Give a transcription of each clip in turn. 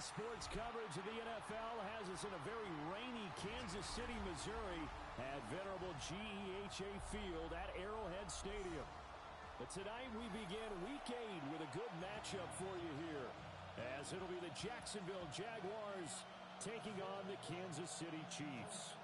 sports coverage of the NFL has us in a very rainy Kansas City, Missouri at venerable GEHA Field at Arrowhead Stadium. But tonight we begin Week 8 with a good matchup for you here, as it'll be the Jacksonville Jaguars taking on the Kansas City Chiefs.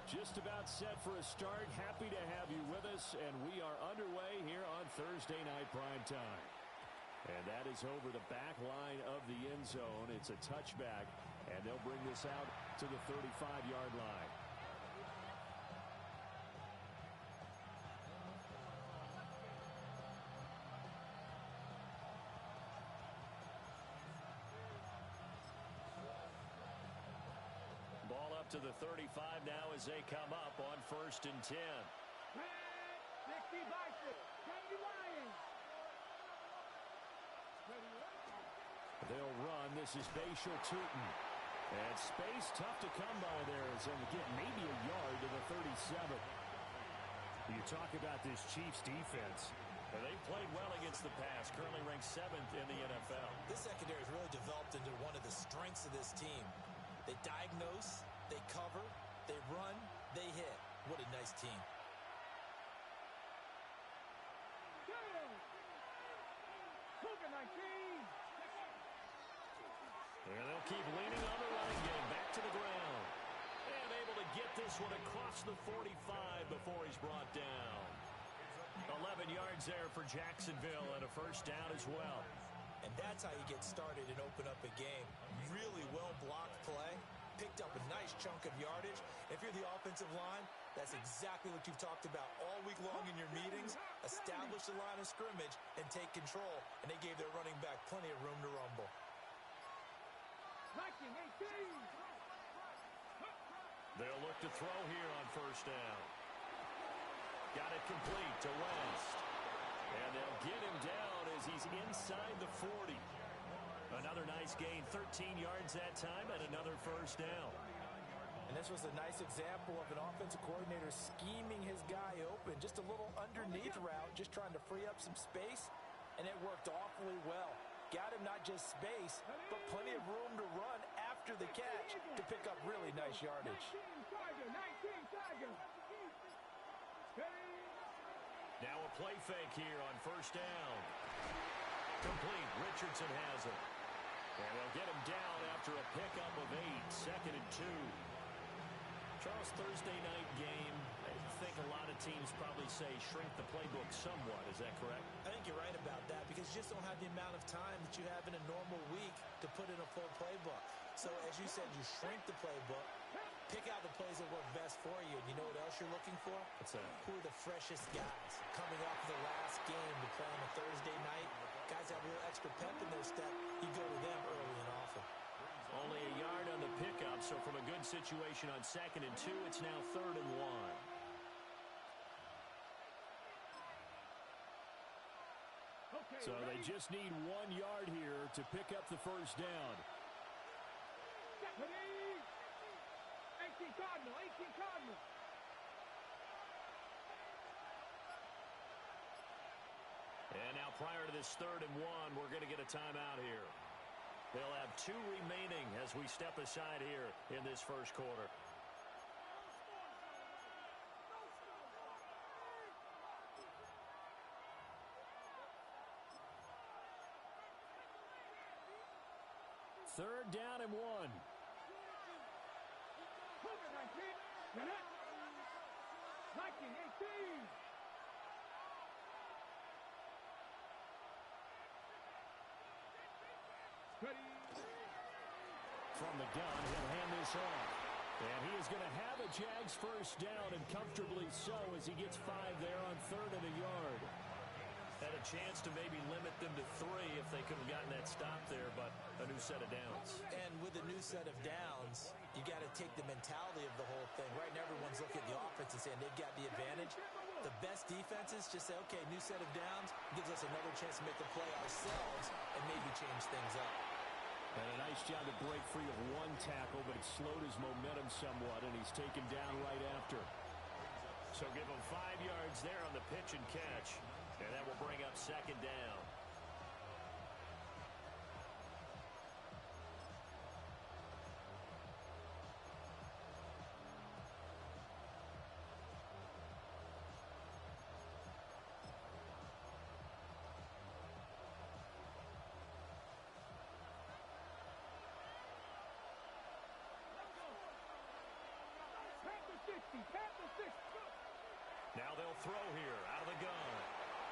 Just about set for a start. Happy to have you with us, and we are underway here on Thursday night prime time. And that is over the back line of the end zone. It's a touchback, and they'll bring this out to the 35-yard line. Ball up to the 35 now as they come up on 1st and 10. They'll run. This is Bashal Tootin. And space tough to come by there as they get maybe a yard to the 37. You talk about this Chiefs defense. And they've played well against the pass, currently ranked 7th in the NFL. This secondary has really developed into one of the strengths of this team. They diagnose, they cover, they run, they hit. What a nice team. And they'll keep leaning on the running game. Back to the ground. And able to get this one across the 45 before he's brought down. 11 yards there for Jacksonville and a first down as well. And that's how you get started and open up a game. Really well-blocked play. Picked up a nice chunk of yardage. If you're the offensive line, that's exactly what you've talked about all week long in your meetings. Establish the line of scrimmage and take control. And they gave their running back plenty of room to rumble. They'll look to throw here on first down. Got it complete to West. And they'll get him down as he's inside the 40. Another nice gain, 13 yards that time, and another first down. And this was a nice example of an offensive coordinator scheming his guy open. Just a little underneath route, just trying to free up some space, and it worked awfully well. Got him not just space, but plenty of room to run after the catch to pick up really nice yardage. Now a play fake here on first down. Complete. Richardson has it. And they'll get him down after a pickup of 8. 2nd and 2. Charles, Thursday night game, I think a lot of teams probably say shrink the playbook somewhat. Is that correct? I think you're right about that because you just don't have the amount of time that you have in a normal week to put in a full playbook. So, as you said, you shrink the playbook, pick out the plays that work best for you. And you know what else you're looking for? What's that? Who are the freshest guys coming off the last game to play on a Thursday night? Guys have a little extra pep in their step. You go to them early and often. Only a yard on the pickup, so from a good situation on 2nd and 2, it's now 3rd and 1. So they just need 1 yard here to pick up the first down. 18 Cardinal. And now prior to this 3rd and 1, we're going to get a timeout here. They'll have 2 remaining as we step aside here in this first quarter. Third down and 1. From the gun, he'll hand this off. And he is going to have a Jags first down, and comfortably so, as he gets 5 there on 3rd and a yard. Had a chance to maybe limit them to 3 if they could have gotten that stop there, but a new set of downs. And with a new set of downs, you got to take the mentality of the whole thing. Right now, everyone's looking at the offense and saying they've got the advantage. The best defenses just say, okay, new set of downs, gives us another chance to make the play ourselves and maybe change things up. And a nice job to break free of one tackle, but it slowed his momentum somewhat, and he's taken down right after. So give him 5 yards there on the pitch and catch, and that will bring up second down. Now they'll throw here out of the gun.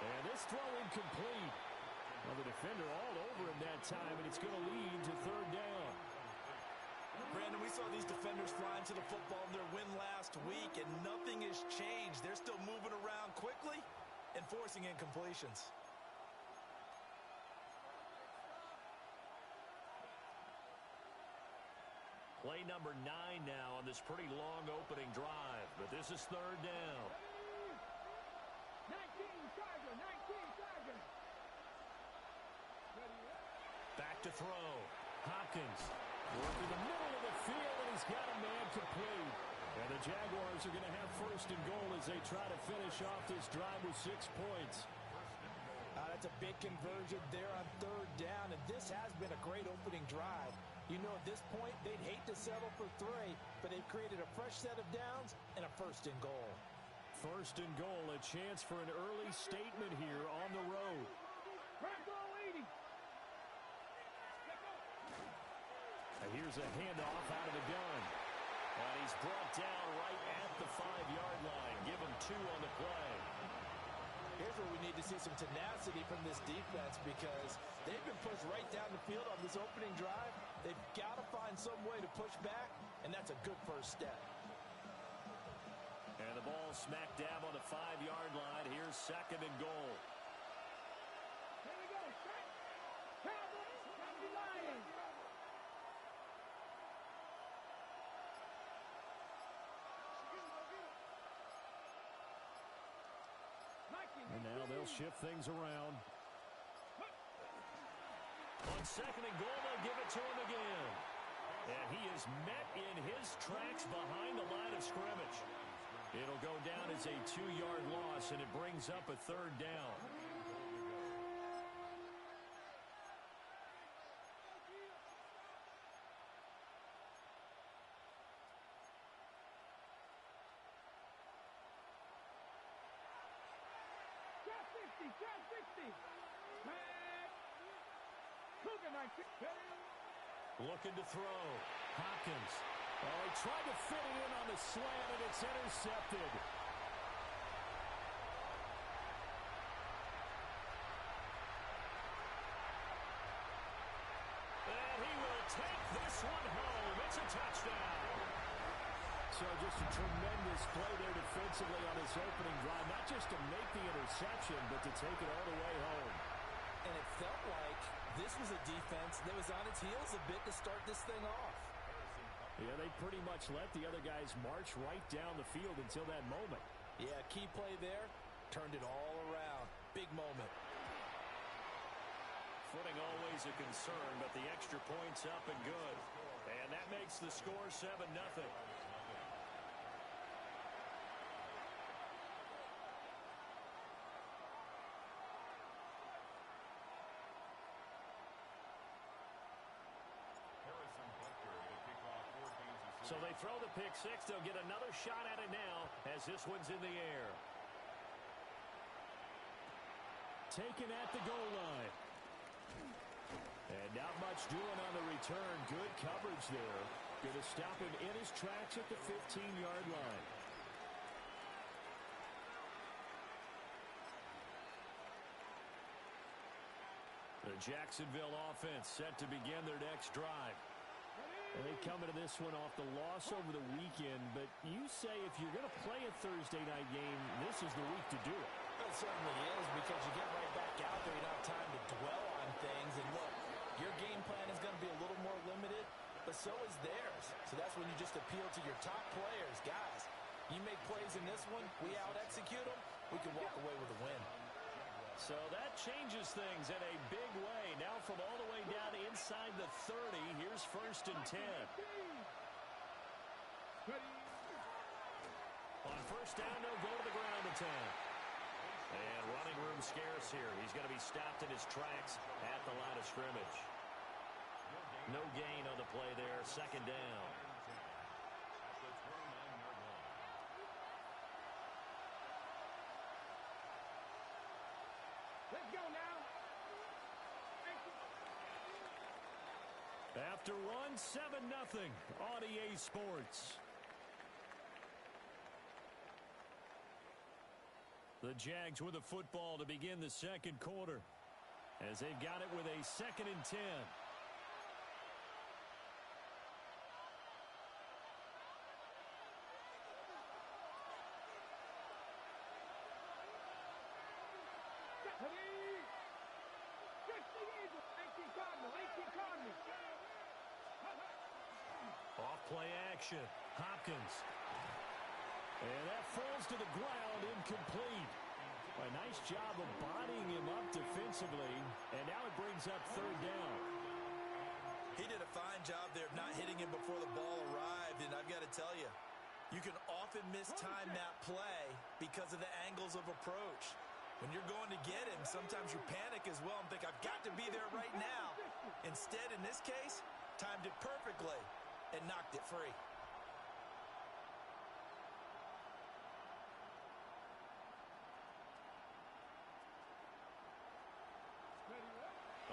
And this throw incomplete. Well, the defender all over him that time, and it's going to lead to third down. Brandon, we saw these defenders flying to the football in their win last week, and nothing has changed. They're still moving around quickly and forcing incompletions. Play number 9 now on this pretty long opening drive, but this is third down. 19 Tiger. Back to throw. Hopkins working the middle of the field, and he's got a man complete. And the Jaguars are going to have first and goal as they try to finish off this drive with 6 points. That's a big conversion there on third down, and this has been a great opening drive. You know, at this point, they'd hate to settle for 3, but they've created a fresh set of downs and a first and goal. First and goal, a chance for an early statement here on the road. And here's a handoff out of the gun. And he's brought down right at the 5-yard line. Give him 2 on the play. Here's where we need to see some tenacity from this defense because they've been pushed right down the field on this opening drive. They've got to find some way to push back, and that's a good first step. And the ball smack dab on the 5-yard line. Here's second and goal. Here we go. Cowboys, Lions. And now they'll shift things around. On second and goal, they'll give it to him again. And he is met in his tracks behind the line of scrimmage. It'll go down as a 2-yard loss, and it brings up a third down. Looking to throw. Hopkins. Oh, he tried to fit it in on the slant, and it's intercepted. And he will take this one home. It's a touchdown. So just a tremendous play there defensively on his opening drive. Not just to make the interception, but to take it all the way home. And it felt like this was a defense that was on its heels a bit to start this thing off. Yeah, they pretty much let the other guys march right down the field until that moment. Yeah, key play there. Turned it all around. Big moment. Footing always a concern, but the extra point's up and good. And that makes the score 7-0. So they throw the pick 6. They'll get another shot at it now as this one's in the air. Taken at the goal line. And not much doing on the return. Good coverage there. Going to stop him in his tracks at the 15-yard line. The Jacksonville offense set to begin their next drive. And they come into this one off the loss over the weekend, but you say if you're going to play a Thursday night game, this is the week to do it. It certainly is because you get right back out there. You don't have time to dwell on things. And look, your game plan is going to be a little more limited, but so is theirs. So that's when you just appeal to your top players. Guys, you make plays in this one, we out-execute them, we can walk away with a win. So that changes things in a big way. Now from all the way down inside the 30, here's 1st and 10. On 1st down, they'll go to the ground attack. And running room scarce here. He's going to be stopped in his tracks at the line of scrimmage. No gain on the play there. 2nd down. Let's go now. After one, 7-0 on EA Sports. The Jags with the football to begin the 2nd quarter, as they've got it with a 2nd and 10. Off play action. Hopkins. And that falls to the ground, incomplete. A nice job of bodying him up defensively, and now it brings up 3rd down. He did a fine job there of not hitting him before the ball arrived, and I've got to tell you, you can often mistime that play because of the angles of approach. When you're going to get him, sometimes you panic as well and think, I've got to be there right now. Instead, in this case, timed it perfectly and knocked it free.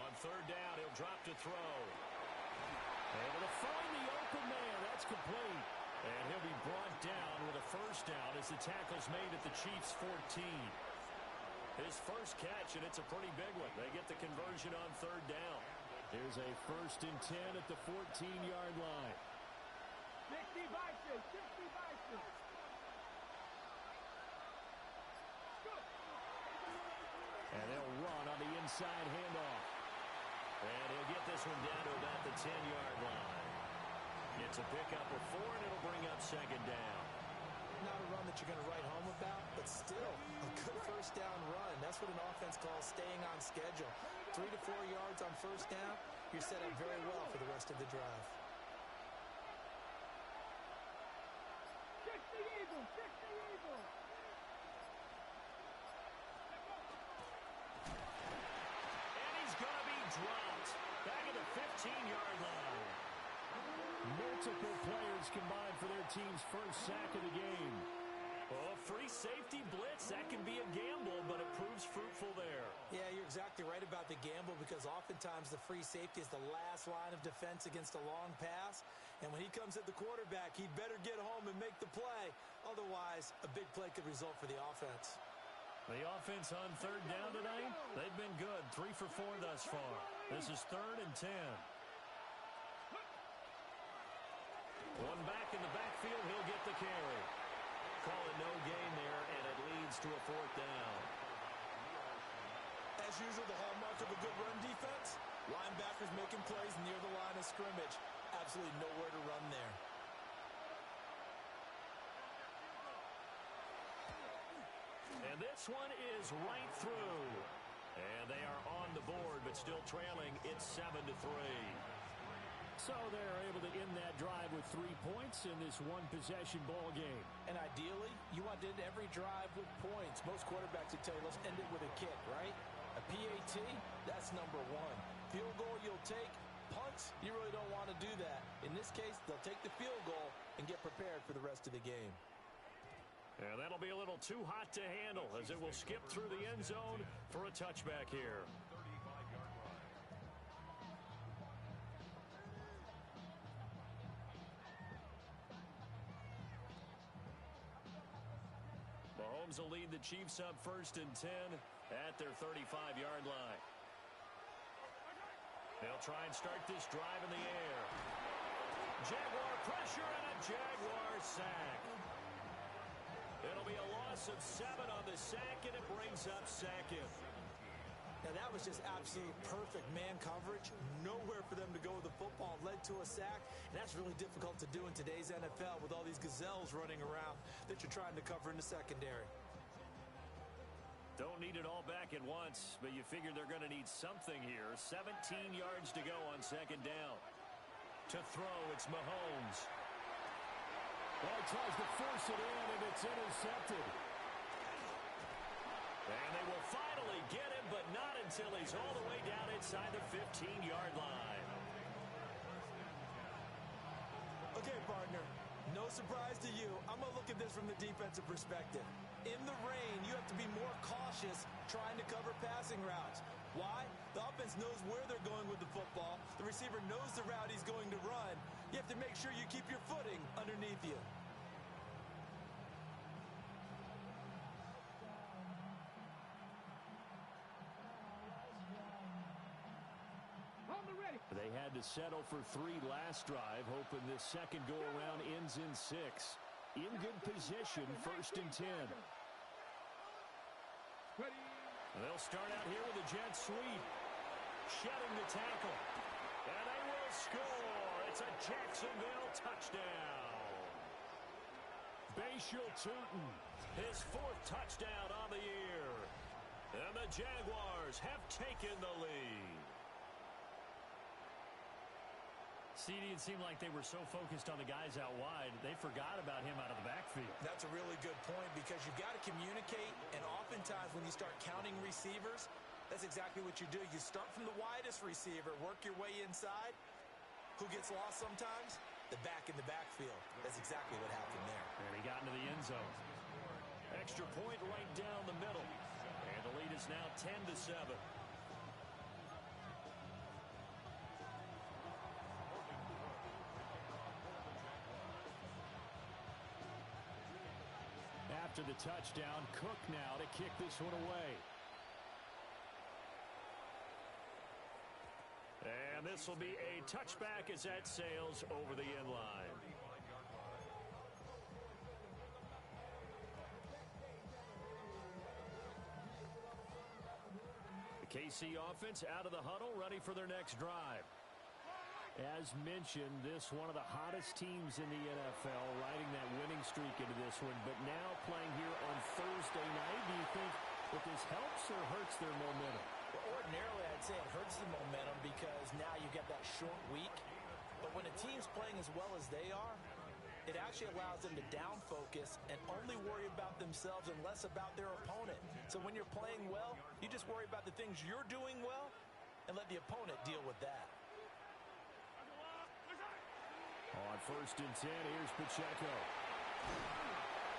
On 3rd down, he'll drop to throw. Able to find the open man. That's complete. And he'll be brought down with a 1st down as the tackle's made at the Chiefs' 14. His first catch, and it's a pretty big one. They get the conversion on 3rd down. Here's a 1st and 10 at the 14-yard line. 60 Vices, 60 Vices. And they'll run on the inside handoff. And he'll get this one down to about the 10-yard line. It's a pickup of 4, and it'll bring up 2nd down. Not a run that you're going to write home about, but still a good 1st down run. That's what an offense calls staying on schedule. 3 to 4 yards on 1st down, you're set up very well for the rest of the drive. 60 Eagles, 60 Eagles. And he's going to be dropped back at the 15-yard line. Multiple players combined for their team's first sack of the game. Oh, free safety blitz, that can be a gamble, but it proves fruitful there. Yeah, you're exactly right about the gamble because oftentimes the free safety is the last line of defense against a long pass. And when he comes at the quarterback, he'd better get home and make the play. Otherwise, a big play could result for the offense. The offense on 3rd down tonight, they've been good. 3 for 4 thus far. This is 3rd and 10. One back in the backfield, he'll get the carry. Call it no gain there, and it leads to a 4th down. As usual, the hallmark of a good run defense, linebackers making plays near the line of scrimmage. Absolutely nowhere to run there. And this one is right through. And they are on the board, but still trailing. It's 7-3. So they're able to end that drive with 3 points in this one-possession ball game. And ideally, you want to end every drive with points. Most quarterbacks would tell you, let's end it with a kick, right? A PAT, that's number 1. Field goal you'll take. Punts, you really don't want to do that. In this case, they'll take the field goal and get prepared for the rest of the game. And that'll be a little too hot to handle as it will skip through the end zone for a touchback here. Mahomes will lead the Chiefs up 1st and 10 at their 35-yard line. They'll try and start this drive in the air. Jaguar pressure and a Jaguar sack. It'll be a loss of 7 on the sack, and it brings up 2nd. Now, that was just absolute perfect man coverage. Nowhere for them to go with the football. Led to a sack, and that's really difficult to do in today's NFL with all these gazelles running around that you're trying to cover in the secondary. Don't need it all back at once, but you figure they're going to need something here. 17 yards to go on second down. To throw, it's Mahomes. Well, he tries to force it in, and it's intercepted. And they will finally get him, but not until he's all the way down inside the 15-yard line. Okay, partner, no surprise to you. I'm going to look at this from the defensive perspective. In the rain, you have to be more cautious trying to cover passing routes. Why? The offense knows where they're going with the football. The receiver knows the route he's going to run. You have to make sure you keep your footing underneath you. They had to settle for 3 last drive, hoping this second go-around ends in 6. In good position, 1st and 10. They'll start out here with a jet sweep. Shedding the tackle. And they will score. It's a Jacksonville touchdown. Bashal Tootin, his 4th touchdown on the year. And the Jaguars have taken the lead. CD, it seemed like they were so focused on the guys out wide, they forgot about him out of the backfield. That's a really good point because you've got to communicate, and oftentimes when you start counting receivers, that's exactly what you do. You start from the widest receiver, work your way inside. Who gets lost sometimes? The back in the backfield. That's exactly what happened there. And he got into the end zone. Extra point right down the middle. And the lead is now 10-7. After the touchdown, Cook now to kick this one away. And this will be a touchback as that sails over the end line. The KC offense out of the huddle, ready for their next drive. As mentioned, this one of the hottest teams in the NFL, riding that winning streak into this one, but now playing here on Thursday night. Do you think that this helps or hurts their momentum? Well, ordinarily, I'd say it hurts the momentum because now you get that short week. But when a team's playing as well as they are, it actually allows them to down focus and only worry about themselves and less about their opponent. So when you're playing well, you just worry about the things you're doing well and let the opponent deal with that. On 1st and 10, here's Pacheco.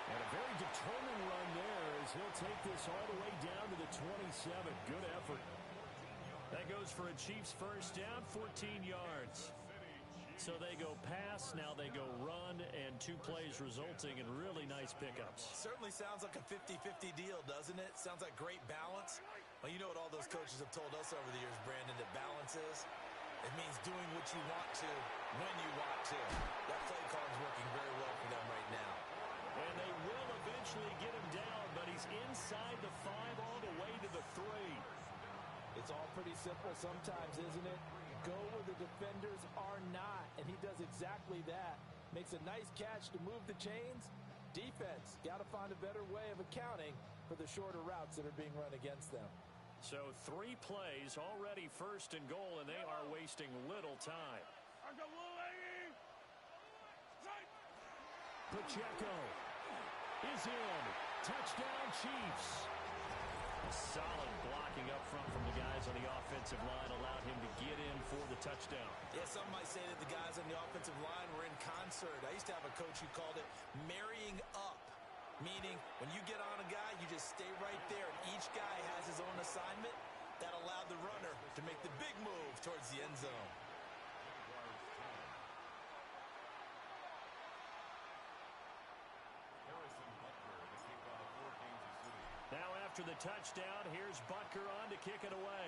And a very determined run there as he'll take this all the way down to the 27. Good effort. That goes for a Chiefs first down, 14 yards. So they go pass, now they go run, and 2 plays resulting in really nice pickups. Certainly sounds like a 50-50 deal, doesn't it? Sounds like great balance. Well, you know what all those coaches have told us over the years, Brandon, that balance is? It means doing what you want to, when you want to. That play call is working very well for them right now. And they will eventually get him down, but he's inside the 5 all the way to the 3. It's all pretty simple sometimes, isn't it? Go where the defenders are not, and he does exactly that. Makes a nice catch to move the chains. Defense, got to find a better way of accounting for the shorter routes that are being run against them. So 3 plays, already 1st and goal, and they are wasting little time. Pacheco is in. Touchdown, Chiefs. A solid blocking up front from the guys on the offensive line allowed him to get in for the touchdown. Yeah, some might say that the guys on the offensive line were in concert. I used to have a coach who called it marrying up. Meaning, when you get on a guy, you just stay right there. And each guy has his own assignment. That allowed the runner to make the big move towards the end zone. Now after the touchdown, here's Butker on to kick it away.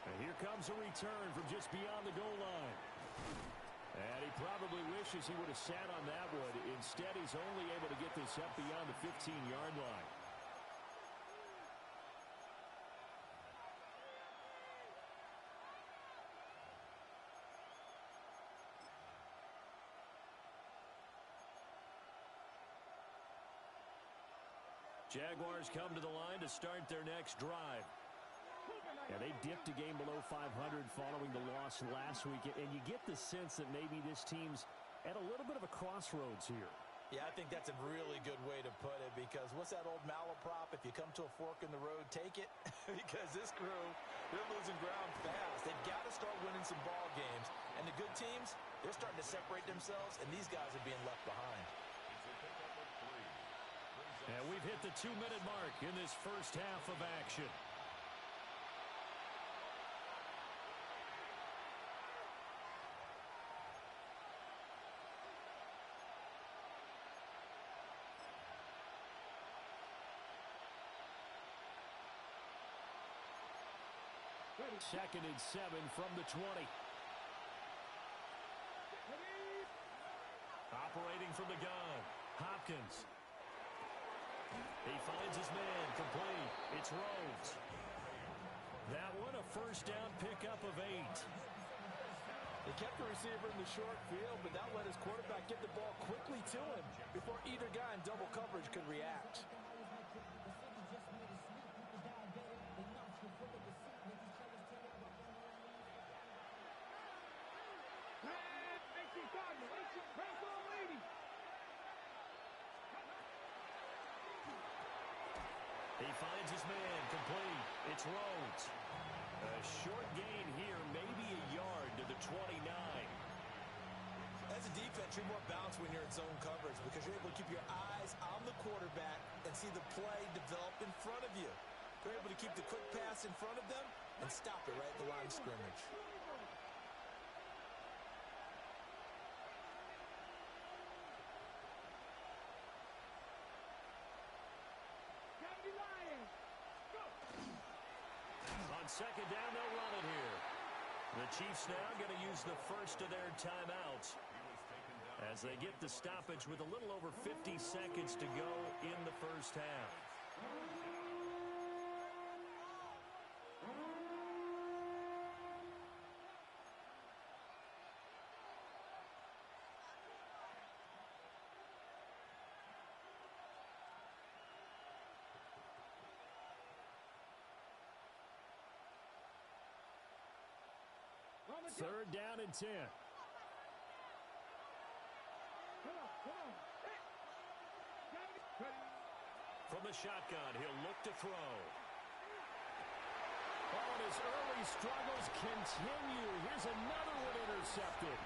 And here comes a return from just beyond the goal line. And he probably wishes he would have sat on that one. Instead, he's only able to get this up beyond the 15-yard line. Jaguars come to the line to start their next drive. Yeah, they dipped a game below 500 following the loss last week, and you get the sense that maybe this team's at a little bit of a crossroads here. Yeah, I think that's a really good way to put it, because what's that old malaprop? If you come to a fork in the road, take it. Because this crew, they're losing ground fast. They've got to start winning some ball games. And the good teams, they're starting to separate themselves, and these guys are being left behind. And we've hit the 2-minute mark in this first half of action. Second and 7 from the 20. Operating from the gun, Hopkins. He finds his man, complete. It's Rhodes. That one, a first down pickup of 8. They kept the receiver in the short field, but that let his quarterback get the ball quickly to him before either guy in double coverage could react. He finds his man, complete. It's Rhodes. A short gain here, maybe a yard to the 29. As a defense, you're more balanced when you're in zone coverage because you're able to keep your eyes on the quarterback and see the play develop in front of you. They're able to keep the quick pass in front of them and stop it right at the line of scrimmage. On second down, they'll run it here. The Chiefs now going to use the first of their timeouts as they get the stoppage with a little over 50 seconds to go in the first half. Third down and 10. From the shotgun, he'll look to throw. Oh, and his early struggles continue. Here's another one intercepted.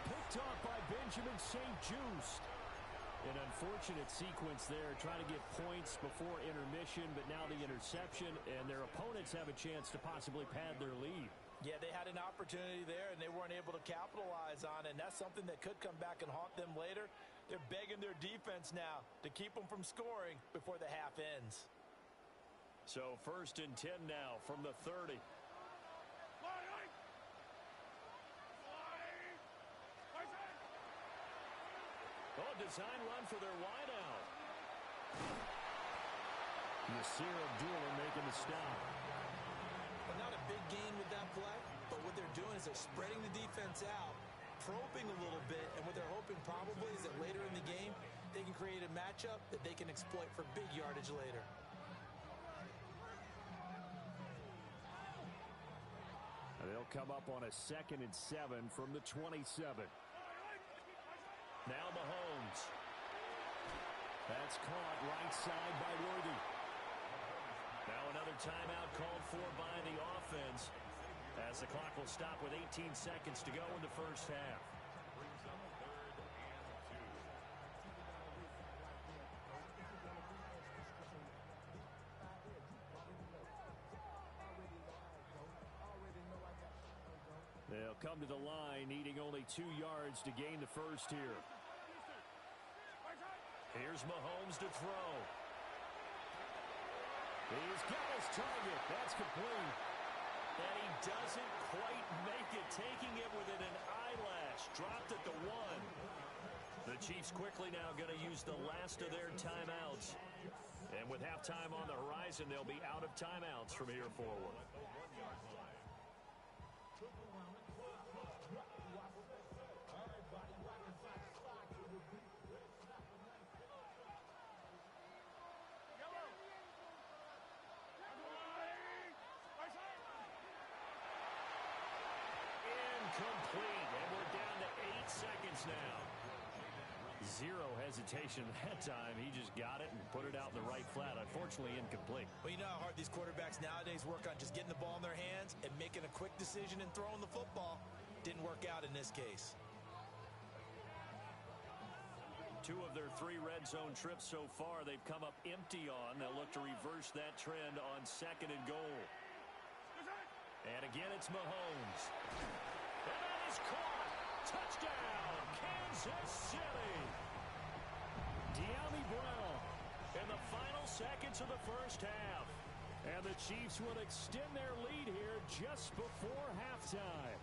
Picked off by Benjamin St. Just. An unfortunate sequence there, trying to get points before intermission, but now the interception, and their opponents have a chance to possibly pad their lead. Yeah, they had an opportunity there, and they weren't able to capitalize on it, and that's something that could come back and haunt them later. They're begging their defense now to keep them from scoring before the half ends. So first and 10 now from the 30. Oh, design run for their wideout. Nasir Abdullah making the stop. But not a big gain with that play, but what they're doing is they're spreading the defense out, probing a little bit, and what they're hoping probably is that later in the game, they can create a matchup that they can exploit for big yardage later. They'll come up on a 2nd and 7 from the 27. Now Mahomes. That's caught right side by Worthy. Now another timeout called for by the offense as the clock will stop with 18 seconds to go in the first half. They'll come to the line, needing only 2 yards to gain the first here. Here's Mahomes to throw. He's got his target. That's complete. And he doesn't quite make it, taking it within an eyelash. Dropped at the 1. The Chiefs quickly now going to use the last of their timeouts. And with halftime on the horizon, they'll be out of timeouts from here forward. points now. Zero hesitation that time. He just got it and put it out in the right flat. Unfortunately, incomplete. Well, you know how hard these quarterbacks nowadays work on just getting the ball in their hands and making a quick decision and throwing the football. Didn't work out in this case. 2 of their 3 red zone trips so far, they've come up empty on. They'll look to reverse that trend on 2nd and goal. And again, it's Mahomes. And that is caught. Touchdown, Kansas City. De'Ami Brown in the final seconds of the first half. And the Chiefs will extend their lead here just before halftime.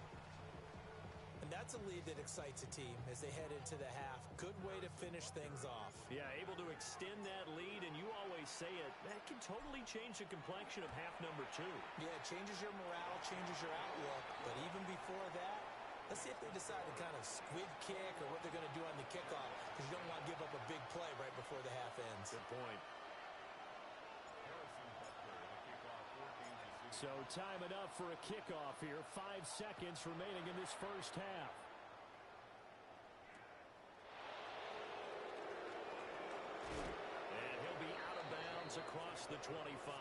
And that's a lead that excites a team as they head into the half. Good way to finish things off. Yeah, able to extend that lead, and you always say it, that can totally change the complexion of half number 2. Yeah, it changes your morale, changes your outlook. But even before that, let's see if they decide to kind of squid kick or what they're going to do on the kickoff, because you don't want to give up a big play right before the half ends. Good point. So time enough for a kickoff here. 5 seconds remaining in this first half. And he'll be out of bounds across the 25.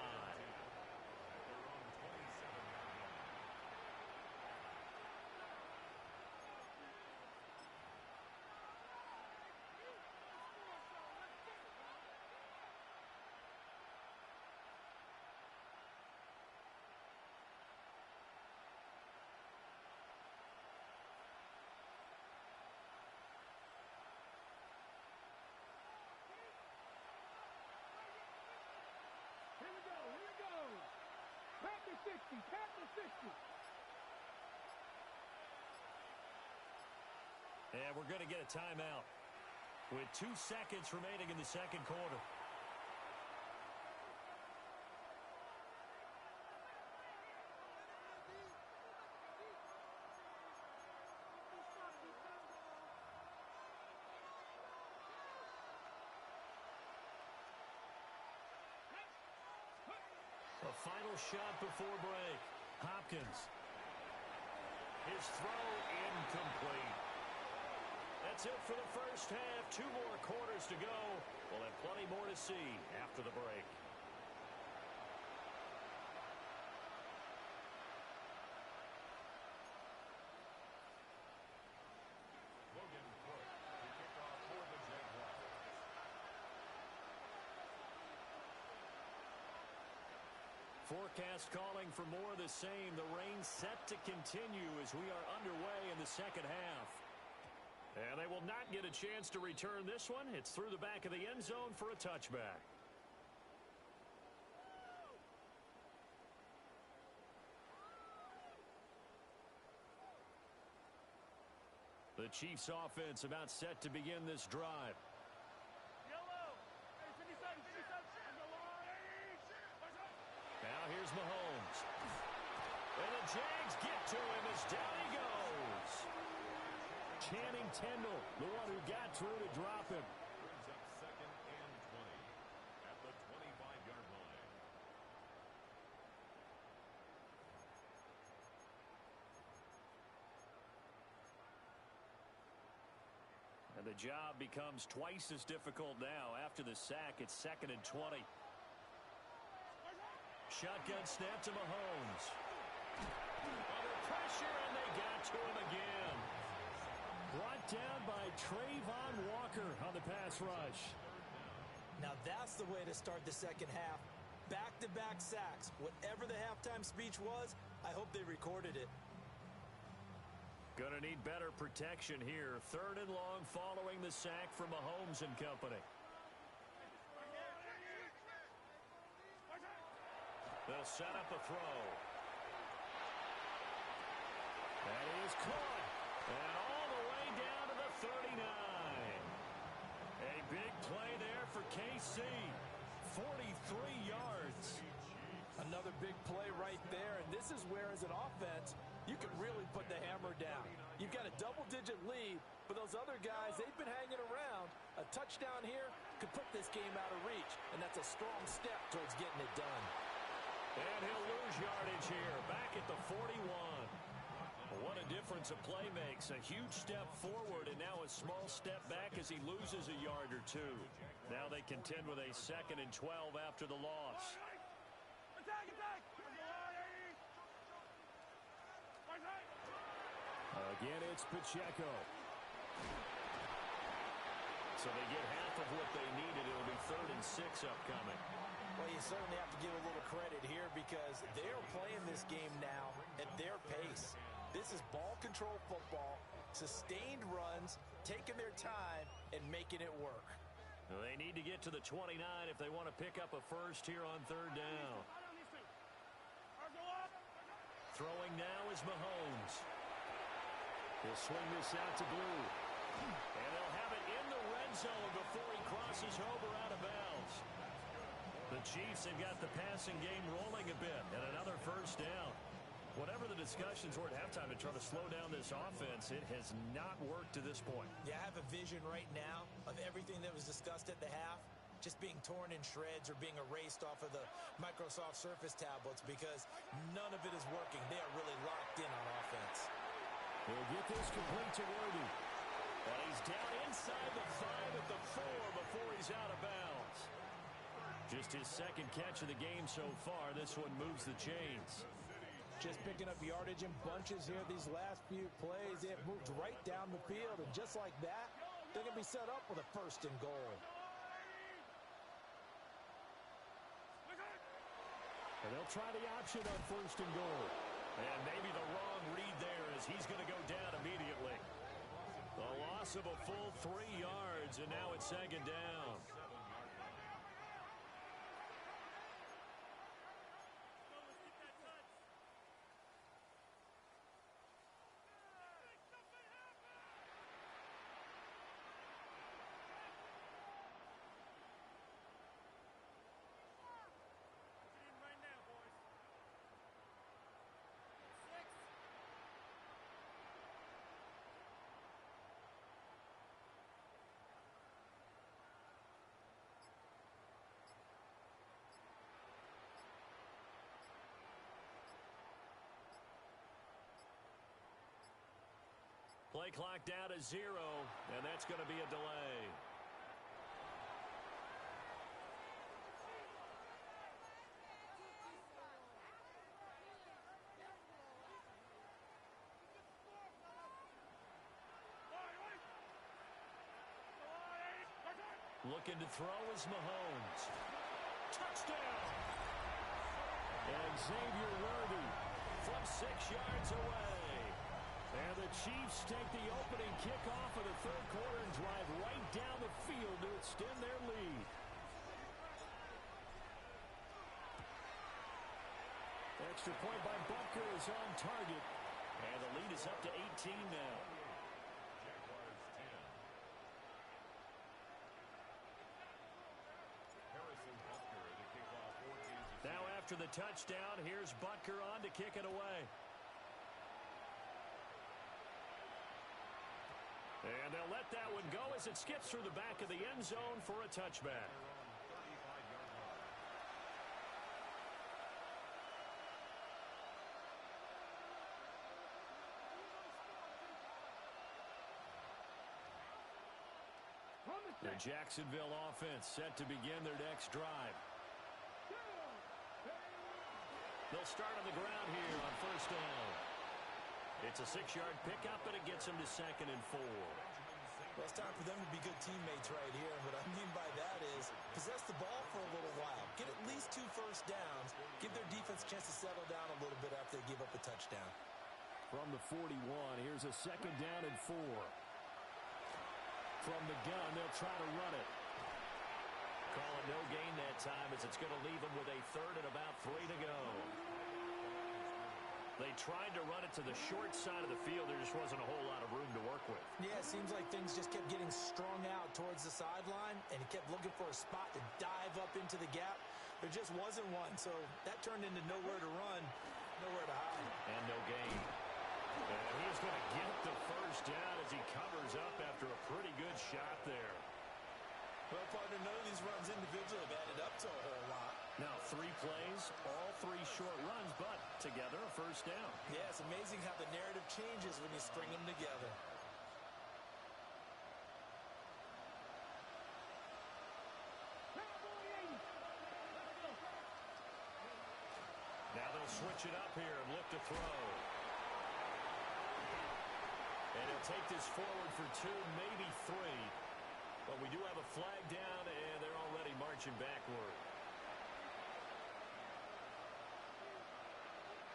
Here we go. Pack the 60. And we're going to get a timeout with 2 seconds remaining in the second quarter. A final shot before break. Hopkins. His throw incomplete. That's it for the first half. 2 more quarters to go. We'll have plenty more to see after the break. Forecast calling for more of the same. The rain set to continue as we are underway in the second half. And they will not get a chance to return this one. It's through the back of the end zone for a touchback. The Chiefs offense about set to begin this drive. Now here's Mahomes. And the Jags get to him as down he goes. Channing Tindall, the one who got through to drop him. Brings up 2nd and 20 at the 25-yard line. And the job becomes twice as difficult now. After the sack, it's 2nd and 20. Shotgun snap to Mahomes. Under pressure, and they got to him again. Brought down by Trayvon Walker on the pass rush. Now that's the way to start the second half. Back-to-back sacks. Whatever the halftime speech was, I hope they recorded it. Gonna need better protection here. 3rd and long following the sack from Mahomes and company. They'll set up a throw. That is caught. And all the way down to the 39. A big play there for KC. 43 yards. Another big play right there, and this is where, as an offense, you can really put the hammer down. You've got a double-digit lead, but those other guys, they've been hanging around. A touchdown here could put this game out of reach, and that's a strong step towards getting it done. And he'll lose yardage here, back at the 41. What a difference a play makes. A huge step forward and now a small step back as he loses a yard or two. Now they contend with a 2nd and 12 after the loss. Again, it's Pacheco. So they get half of what they needed. It'll be 3rd and 6 upcoming. Well, you certainly have to give a little credit here because they're playing this game now at their pace. This is ball control football, sustained runs, taking their time, and making it work. They need to get to the 29 if they want to pick up a first here on 3rd down. Throwing now is Mahomes. He'll swing this out to Blue. And they'll have it in the red zone before he crosses over out of bounds. The Chiefs have got the passing game rolling a bit, and another first down. Whatever the discussions were at halftime to try to slow down this offense, it has not worked to this point. Yeah, I have a vision right now of everything that was discussed at the half just being torn in shreds or being erased off of the Microsoft Surface tablets because none of it is working. They are really locked in on offense. He'll get this complete to Worthy. And he's down inside the 5 at the 4 before he's out of bounds. Just his 2nd catch of the game so far. This one moves the chains. Just picking up yardage in bunches here these last few plays. They have moved right down the field, and just like that, they're going to be set up with a 1st and goal. And they'll try the option on 1st and goal. And maybe the wrong read there as he's going to go down immediately. The loss of a full 3 yards, and now it's 2nd down. Play clock down to 0, and that's going to be a delay. Looking to throw is Mahomes. Touchdown! And Xavier Worthy from 6 yards away. And the Chiefs take the opening kickoff of the 3rd quarter and drive right down the field to extend their lead. Extra point by Butker is on target. And the lead is up to 18 now. Now after the touchdown, here's Butker on to kick it away. And they'll let that one go as it skips through the back of the end zone for a touchback. The Jacksonville offense set to begin their next drive. They'll start on the ground here on 1st down. It's a 6-yard pickup, and it gets them to 2nd and 4. Well, it's time for them to be good teammates right here. And what I mean by that is possess the ball for a little while. Get at least 2 first downs. Give their defense a chance to settle down a little bit after they give up a touchdown. From the 41, here's a 2nd down and 4. From the gun, they'll try to run it. Call it no gain that time as it's going to leave them with a 3rd and about 3 to go. They tried to run it to the short side of the field. There just wasn't a whole lot of room to work with. Yeah, it seems like things just kept getting strung out towards the sideline, and he kept looking for a spot to dive up into the gap. There just wasn't one, so that turned into nowhere to run, nowhere to hide. And no gain. And he's going to get the first down as he covers up after a pretty good shot there. Well, partner, none of these runs individually have added up to a whole lot. Now 3 plays, all 3 short runs, but together a first down. Yeah, it's amazing how the narrative changes when you string them together. Now they'll switch it up here and look to throw. And he'll take this forward for 2, maybe 3. But we do have a flag down, and they're already marching backward.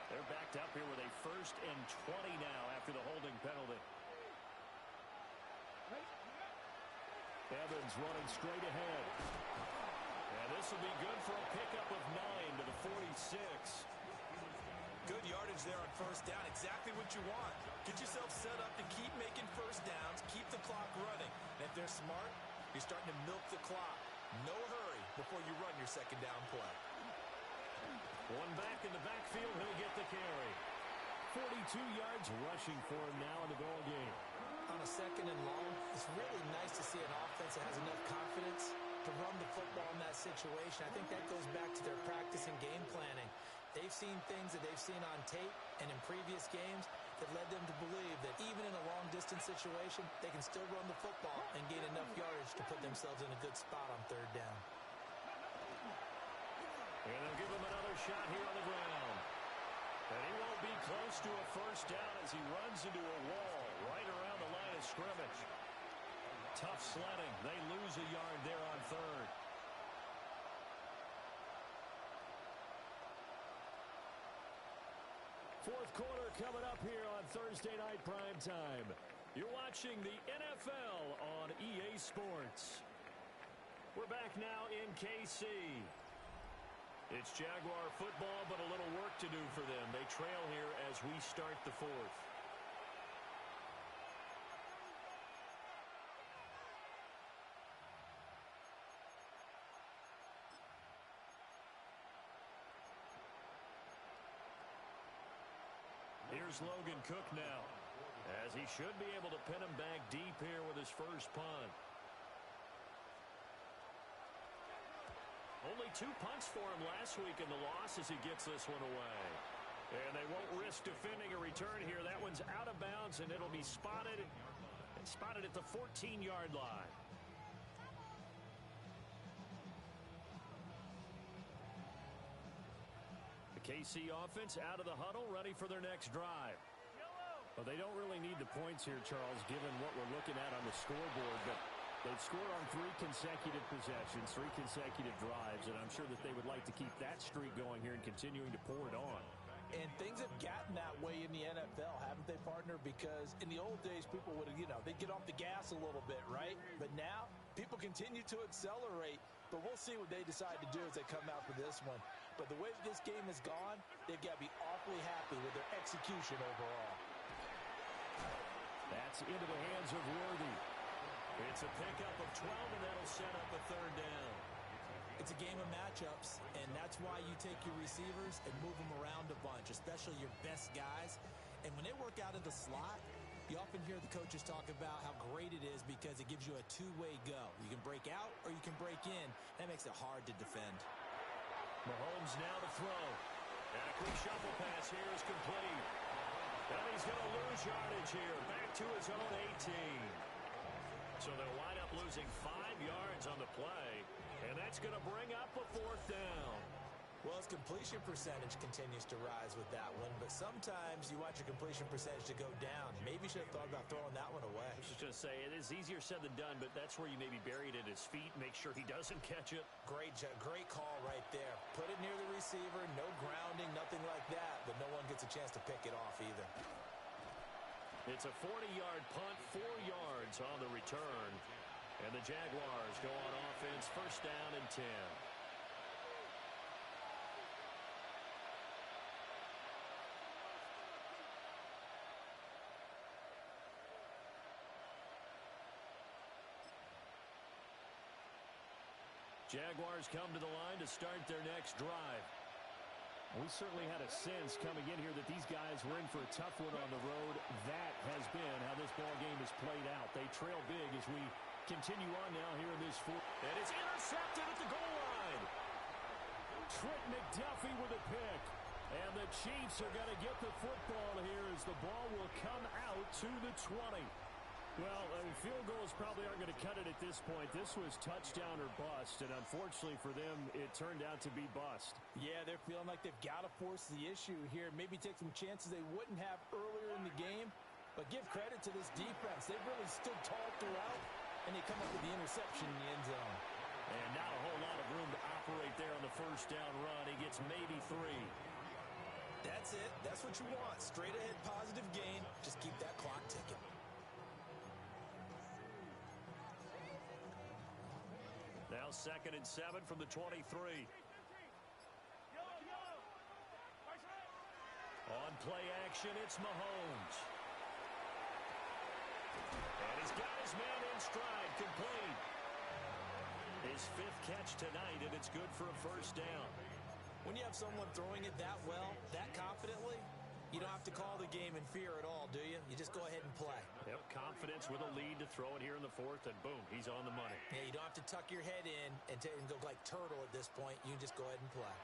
They're backed up here with a 1st and 20 now after the holding penalty. Evans running straight ahead. And this will be good for a pickup of 9 to the 46. Good yardage there on first down. Exactly what you want. Get yourself set up to keep making first downs, keep the clock running. And if they're smart, you're starting to milk the clock. No hurry before you run your second down play. One back in the backfield, he'll get the carry. 42 yards rushing for him now in the ball game. On a second and long, it's really nice to see an offense that has enough confidence to run the football in that situation. I think that goes back to their practice and game planning. They've seen things that they've seen on tape and in previous games that led them to believe that even in a long-distance situation, they can still run the football and gain enough yardage to put themselves in a good spot on third down. And they'll give him another shot here on the ground. And he won't be close to a first down as he runs into a wall right around the line of scrimmage. Tough sledding. They lose a yard there on third. Fourth quarter coming up here on Thursday night prime time. You're watching the NFL on EA Sports. We're back now in KC. It's Jaguar football, but a little work to do for them. They trail here as we start the fourth. Here's Logan Cook now, as he should be able to pin him back deep here with his first punt. Only 2 punts for him last week in the loss as he gets this one away. And they won't risk defending a return here. That one's out of bounds, and it'll be spotted at the 14-yard line. The KC offense out of the huddle, ready for their next drive. Well, they don't really need the points here, Charles, given what we're looking at on the scoreboard. But they've scored on 3 consecutive possessions, 3 consecutive drives, and I'm sure that they would like to keep that streak going here and continuing to pour it on. And things have gotten that way in the NFL, haven't they, partner? Because in the old days, people would, they'd get off the gas a little bit, right? But now, people continue to accelerate. But we'll see what they decide to do as they come out for this one. But the way that this game has gone, they've got to be awfully happy with their execution overall. That's into the hands of Worthy. It's a pickup of 12, and that'll set up a third down. It's a game of matchups, and that's why you take your receivers and move them around a bunch, especially your best guys. And when they work out of the slot, you often hear the coaches talk about how great it is because it gives you a two-way go. You can break out or you can break in. That makes it hard to defend. Mahomes now to throw. And a quick shuffle pass here is complete. And he's going to lose yardage here. Back to his own 18. So they'll wind up losing 5 yards on the play. And that's going to bring up a fourth down. Well, his completion percentage continues to rise with that one, but sometimes you want your completion percentage to go down. Maybe you should have thought about throwing that one away. I was just going to say, it is easier said than done, but that's where you maybe bury it at his feet, make sure he doesn't catch it. Great call right there. Put it near the receiver, no grounding, nothing like that, but no one gets a chance to pick it off either. It's a 40-yard punt, 4 yards on the return. And the Jaguars go on offense, first down and 10. Jaguars come to the line to start their next drive. We certainly had a sense coming in here that these guys were in for a tough one on the road. That has been how this ball game has played out. They trail big as we continue on now here in this fourth. And it's intercepted at the goal line. Trent McDuffie with a pick. And the Chiefs are going to get the football here as the ball will come out to the 20. Well, field goals probably aren't going to cut it at this point. This was touchdown or bust, and unfortunately for them, it turned out to be bust. Yeah, they're feeling like they've got to force the issue here. Maybe take some chances they wouldn't have earlier in the game. But give credit to this defense. They've really stood tall throughout, and they come up with the interception in the end zone. And not a whole lot of room to operate there on the first down run. He gets maybe 3. That's it. That's what you want. Straight ahead positive gain. Just keep that clock ticking. Now 2nd and 7 from the 23. On play action, it's Mahomes. And he's got his man in stride, complete. His 5th catch tonight, and it's good for a first down. When you have someone throwing it that well, that confidently, you don't have to call the game in fear at all, do you? You just go ahead and play. Yep, confidence with a lead to throw it here in the 4th, and boom, he's on the money. Yeah, you don't have to tuck your head in and go like turtle at this point. You can just go ahead and play.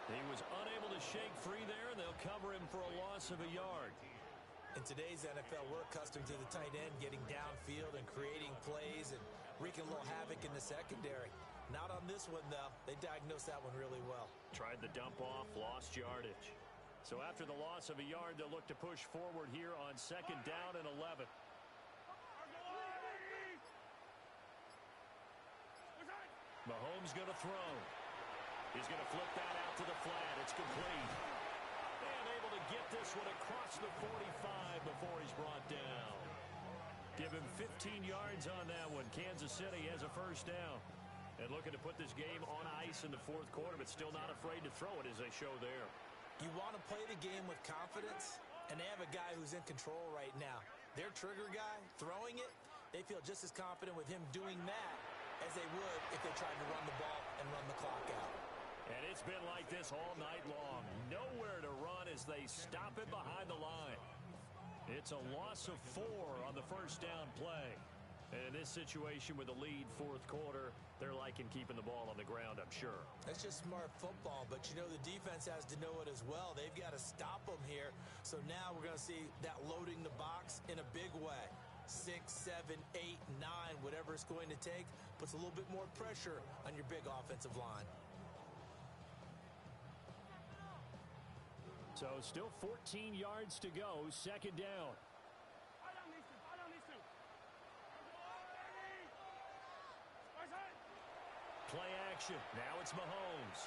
He was unable to shake free there, and they'll cover him for a loss of a yard. In today's NFL, we're accustomed to the tight end getting downfield and creating plays and wreaking a little havoc in the secondary. Not on this one, though. They diagnosed that one really well. Tried the dump off, lost yardage. So after the loss of a yard, they'll look to push forward here on 2nd down and 11. Mahomes going to throw. He's going to flip that out to the flat. It's complete. And able to get this one across the 45 before he's brought down. Give him 15 yards on that one. Kansas City has a first down. And looking to put this game on ice in the 4th quarter, but still not afraid to throw it as they show there. You want to play the game with confidence, and they have a guy who's in control right now. Their trigger guy, throwing it, they feel just as confident with him doing that as they would if they tried to run the ball and run the clock out. And it's been like this all night long. Nowhere to run as they stop it behind the line. It's a loss of 4 on the first down play. And in this situation with the lead 4th quarter, they're liking keeping the ball on the ground, I'm sure. That's just smart football, but you know the defense has to know it as well. They've got to stop them here. So now we're going to see that loading the box in a big way. 6, 7, 8, 9, whatever it's going to take, puts a little bit more pressure on your big offensive line. So still 14 yards to go, 2nd down. Play action. Now it's Mahomes.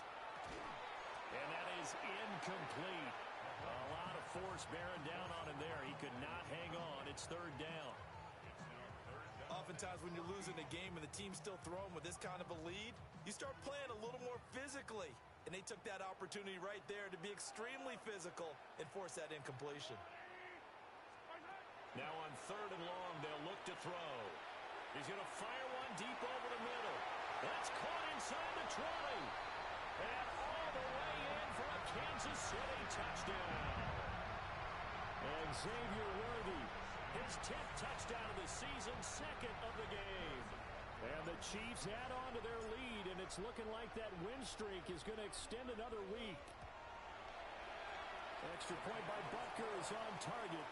And that is incomplete. A lot of force bearing down on him there. He could not hang on. It's 3rd down. Oftentimes when you're losing a game and the team's still throwing with this kind of a lead, you start playing a little more physically. And they took that opportunity right there to be extremely physical and force that incompletion. Now on 3rd and long, they'll look to throw. He's going to fire one deep over the middle. That's caught inside the 20. And all the way in for a Kansas City touchdown. And Xavier Worthy, his 10th touchdown of the season, 2nd of the game. And the Chiefs add on to their lead, and it's looking like that win streak is going to extend another week. Extra point by Butker is on target.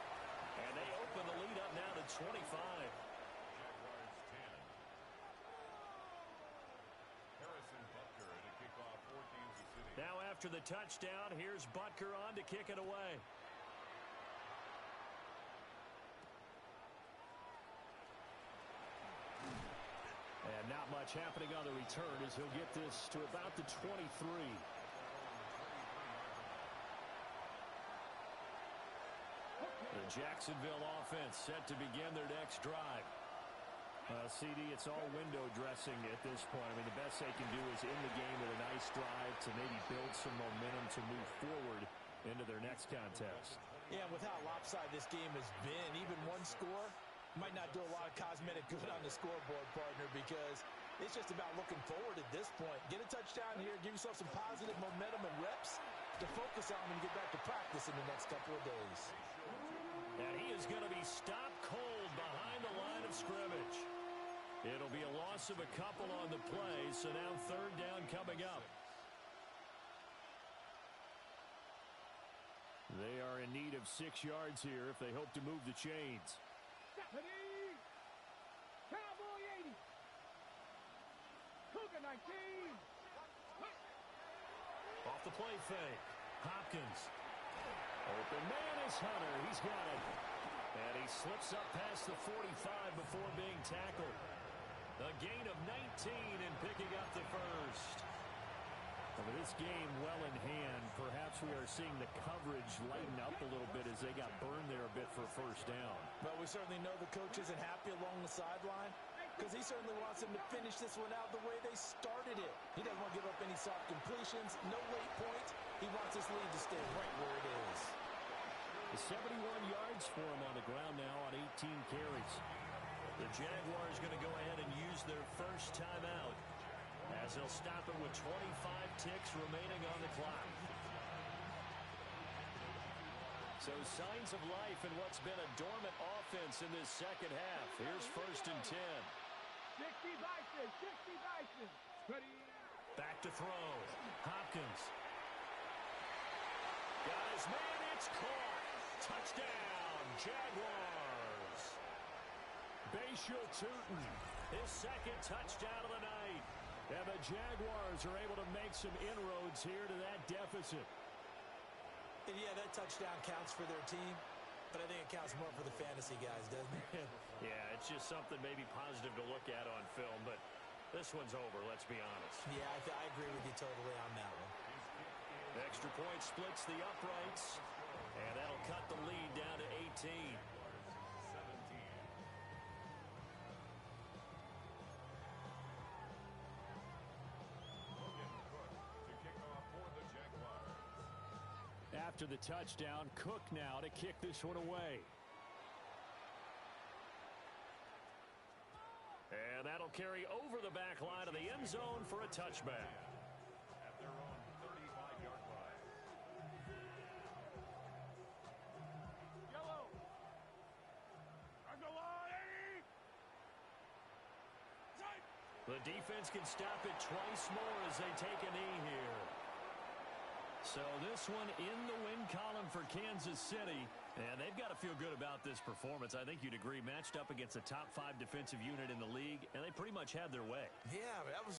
And they open the lead up now to 25. Jaguars 10. Harrison Butker to kick off for Kansas City. Now after the touchdown, here's Butker on to kick it away. And not much happening on the return as he'll get this to about the 23. The Jacksonville offense set to begin their next drive. CD, it's all window dressing at this point. I mean, the best they can do is in the game with a nice drive to maybe build some momentum to move forward into their next contest. Yeah, with how lopsided this game has been, even one score might not do a lot of cosmetic good on the scoreboard, partner, because it's just about looking forward at this point. Get a touchdown here, give yourself some positive momentum and reps to focus on when you get back to practice in the next couple of days. And he is going to be stopped cold behind the line of scrimmage. It'll be a loss loss of a couple on the play, so now third down coming up. They are in need of 6 yards here if they hope to move the chains. Stephanie! Cowboy 80! Cougar 19! Off the play fake. Hopkins. Open man is Hunter. He's got it. And he slips up past the 45 before being tackled. A gain of 19 and picking up the first. With this game well in hand, perhaps we are seeing the coverage lighten up a little bit as they got burned there a bit for first down. But we certainly know the coach isn't happy along the sideline because he certainly wants them to finish this one out the way they started it. He doesn't want to give up any soft completions, no late points. He wants this lead to stay right where it is. 71 yards for him on the ground now on 18 carries. The Jaguars going to go ahead and use their first timeout as they'll stop it with 25 ticks remaining on the clock. So signs of life in what's been a dormant offense in this second half. Here's first and 10. 60 Bison! 60 Bison! Ready? Back to throw. Hopkins. Got his man. It's caught. Touchdown, Jaguars. Bayshul Tootin, his second touchdown of the night. And the Jaguars are able to make some inroads here to that deficit. And yeah, that touchdown counts for their team, but I think it counts more for the fantasy guys, doesn't it? Yeah, it's just something maybe positive to look at on film, but this one's over, let's be honest. Yeah, I agree with you totally on that one. Extra point splits the uprights, and that'll cut the lead down to 18. After the touchdown, Cook now to kick this one away. And that'll carry over the back line of the end zone for a touchback. At their own 35-yard line. Yellow! The defense can stop it twice more as they take a knee here. So this one in the win column for Kansas City. And they've got to feel good about this performance. I think you'd agree, matched up against a top 5 defensive unit in the league, and they pretty much had their way. Yeah, that was